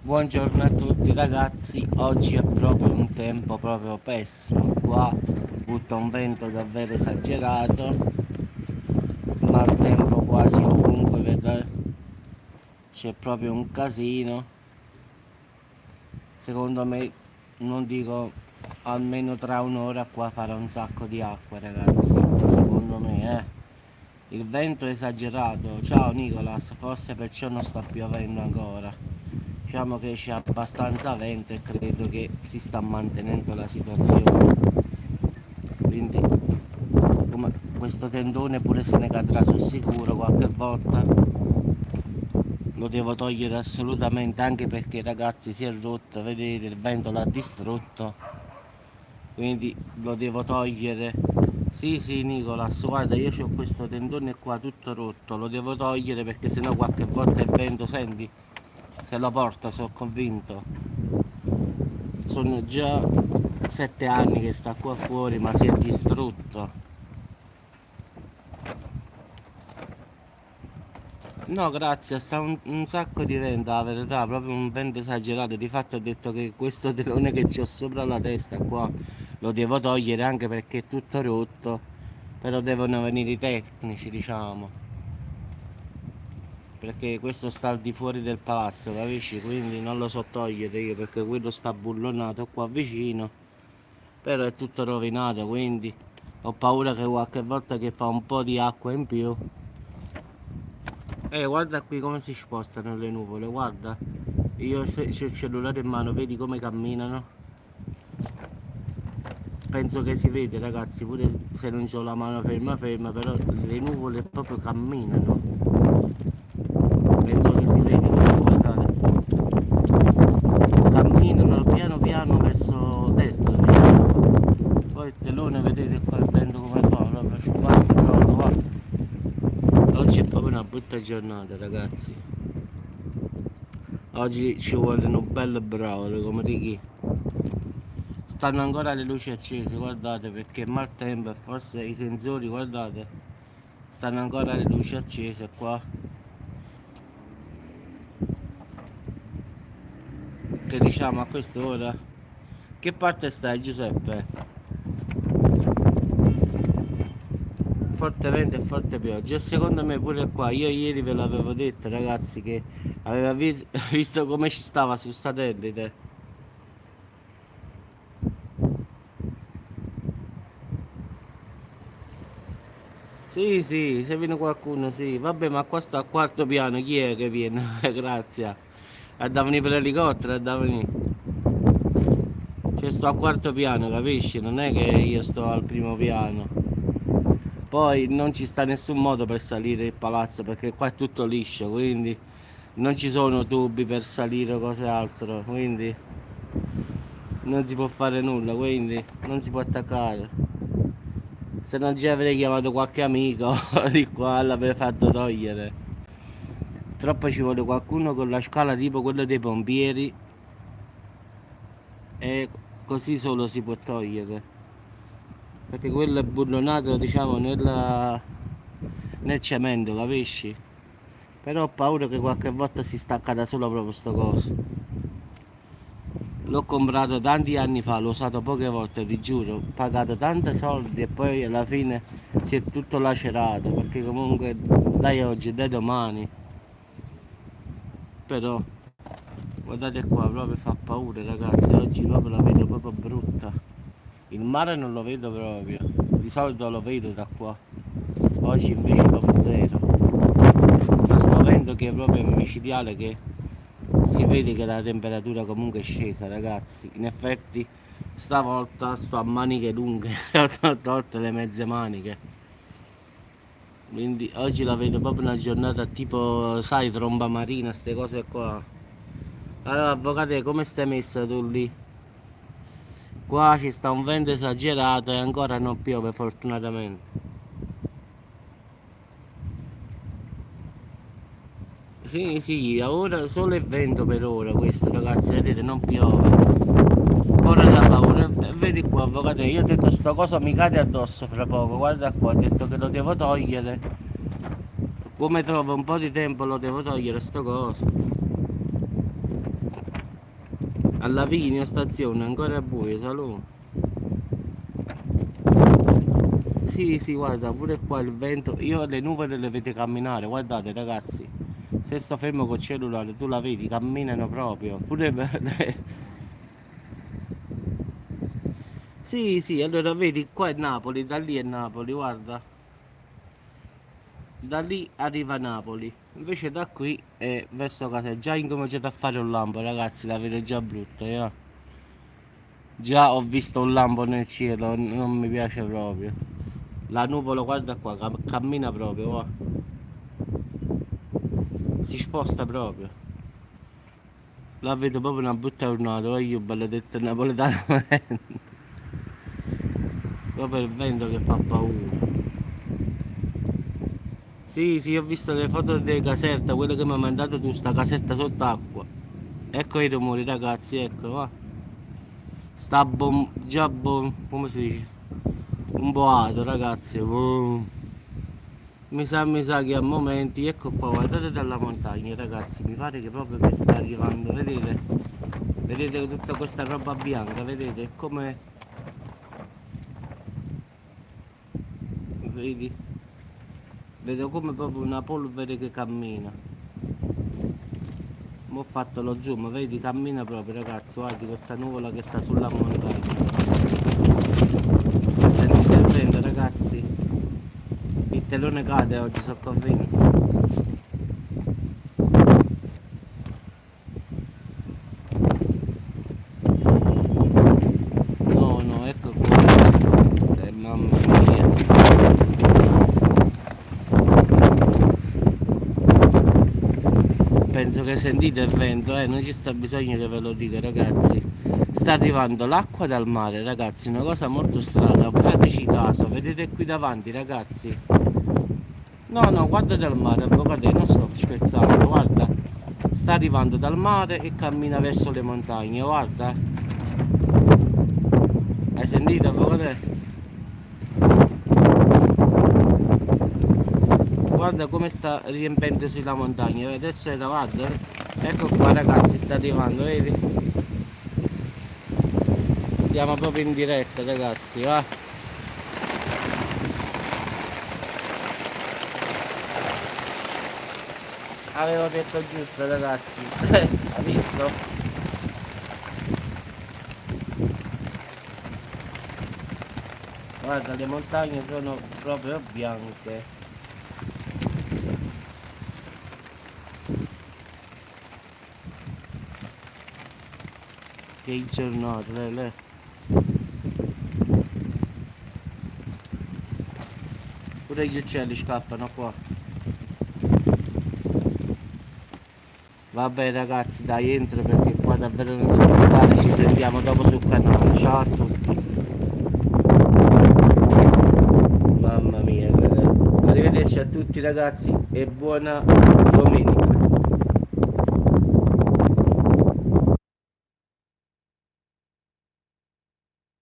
Buongiorno a tutti ragazzi, oggi è proprio un tempo proprio pessimo, qua butta un vento davvero esagerato, maltempo quasi ovunque, c'è proprio un casino, secondo me, non dico, almeno tra un'ora qua farà un sacco di acqua ragazzi, secondo me Il vento è esagerato, ciao Nicolas, forse perciò non sta piovendo ancora. Diciamo che c'è abbastanza vento e credo che si sta mantenendo la situazione. Quindi come questo tendone pure se ne cadrà sul sicuro qualche volta. Lo devo togliere assolutamente anche perché ragazzi si è rotto, vedete il vento l'ha distrutto. Quindi lo devo togliere. Sì, sì, Nicolas, guarda, io ho questo tendone qua tutto rotto, lo devo togliere perché sennò qualche volta il vento, senti, se lo porta, sono convinto. Sono già 7 anni che sta qua fuori, ma si è distrutto. No, grazie, sta un sacco di vento, la verità, proprio un vento esagerato. Di fatto ho detto che questo telone che ho sopra la testa qua lo devo togliere anche perché è tutto rotto, però devono venire i tecnici, diciamo. Perché questo sta al di fuori del palazzo, capisci? Quindi non lo so togliere io perché quello sta bullonato qua vicino, però è tutto rovinato, quindi ho paura che qualche volta che fa un po' di acqua in più. Guarda qui come si spostano le nuvole, guarda. Io c'ho il cellulare in mano, vedi come camminano? Penso che si vede ragazzi, pure se non c'ho la mano ferma ferma, però le nuvole proprio camminano. Penso che si vede, guardate. Camminano piano piano verso destra, vedi? Poi il telone vedete qua il vento come fa, proprio squarta proprio, guarda. Oggi è proprio una brutta giornata ragazzi. Oggi ci vuole un bel bravore come di chi. Stanno ancora le luci accese, guardate perché è maltempo e forse i sensori, guardate, stanno ancora le luci accese qua. Che diciamo a quest'ora? Che parte stai Giuseppe? Forte vento e forte pioggia e secondo me pure qua, io ieri ve l'avevo detto ragazzi che aveva visto come ci stava sul satellite. Sì, sì, se viene qualcuno, sì. Vabbè, ma qua sto al quarto piano, chi è che viene? Grazie. A da venire per l'elicottero, a da venire. Cioè sto al quarto piano, capisci? Non è che io sto al primo piano. Poi non ci sta nessun modo per salire il palazzo perché qua è tutto liscio, quindi non ci sono tubi per salire o cose altro, quindi non si può fare nulla, quindi non si può attaccare. Se non ci avrei chiamato qualche amico di qua l'avrei fatto togliere. Purtroppo ci vuole qualcuno con la scala tipo quello dei pompieri e così solo si può togliere. Perché quello è bullonato diciamo nel cemento, capisci? Però ho paura che qualche volta si stacca da solo proprio sto coso. L'ho comprato tanti anni fa, l'ho usato poche volte, ti giuro, ho pagato tanti soldi e poi alla fine si è tutto lacerato, perché comunque dai oggi, dai domani. Però guardate qua, proprio fa paura ragazzi, oggi proprio la vedo proprio brutta. Il mare non lo vedo proprio, di solito lo vedo da qua, oggi invece proprio zero. Sto vento che è proprio micidiale, che si vede che la temperatura comunque è scesa ragazzi. In effetti stavolta sto a maniche lunghe, ho tolto le mezze maniche. Quindi oggi la vedo proprio una giornata tipo, sai, tromba marina, queste cose qua. Allora avvocate, come stai messa tu lì? Qua ci sta un vento esagerato e ancora non piove fortunatamente. Sì, sì, ora solo il vento per ora questo ragazzi, vedete, non piove. Ora da paura, vedi qua avvocato, io ho detto sta cosa mi cade addosso fra poco, guarda qua, ho detto che lo devo togliere. Come trovo un po' di tempo lo devo togliere sto coso. Alla Vigno stazione, ancora buio, saluto. Sì, sì, guarda, pure qua il vento. Io le nuvole le vedo camminare, guardate ragazzi. Se sto fermo col cellulare, tu la vedi, camminano proprio. Pure Sì, sì, allora vedi, qua è Napoli, da lì è Napoli, guarda. Da lì arriva Napoli. Invece da qui è verso casa. È già incominciato a fare un lampo, ragazzi, la vedo già brutta, Già ho visto un lampo nel cielo, non mi piace proprio. La nuvola, guarda qua, cammina proprio, va. Si sposta proprio. La vedo proprio una brutta giornata, io bello detto napoletano. Proprio il vento che fa paura. Sì, sì, ho visto le foto delle casette, quelle che mi hai mandato tu, sta casetta sott'acqua. Ecco i rumori, ragazzi, ecco, va. Sta come si dice? Un boato, ragazzi. Mi sa che a momenti, ecco qua, guardate dalla montagna, ragazzi, mi pare che proprio che sta arrivando, vedete? Vedete tutta questa roba bianca, vedete? Come, vedi? Vedo come proprio una polvere che cammina. Mo' ho fatto lo zoom, vedi, cammina proprio, ragazzi, guardi questa nuvola che sta sulla montagna. Sentite il vento, ragazzi? Il telone cade oggi, sono convinto. No, no, ecco qua, ragazzi. Mamma mia. Penso che sentite il vento, non ci sta bisogno che ve lo dica, ragazzi. Sta arrivando l'acqua dal mare, ragazzi, una cosa molto strana. Fateci caso, vedete qui davanti, ragazzi. No, no, guardate al mare, avvocate, non sto scherzando, guarda. Sta arrivando dal mare e cammina verso le montagne, guarda. Hai sentito, avvocate? Guarda come sta riempendo sulla montagna, adesso è guarda. Ecco qua, ragazzi, sta arrivando, vedi? Andiamo proprio in diretta, ragazzi, va. Avevo detto giusto, ragazzi. Hai visto? Guarda, le montagne sono proprio bianche. Che giornata, le. Pure gli uccelli scappano qua. Vabbè ragazzi, dai, entro perché qua davvero non sono stato, ci sentiamo dopo sul canale. Ciao a tutti. Mamma mia, arrivederci a tutti ragazzi e buona domenica.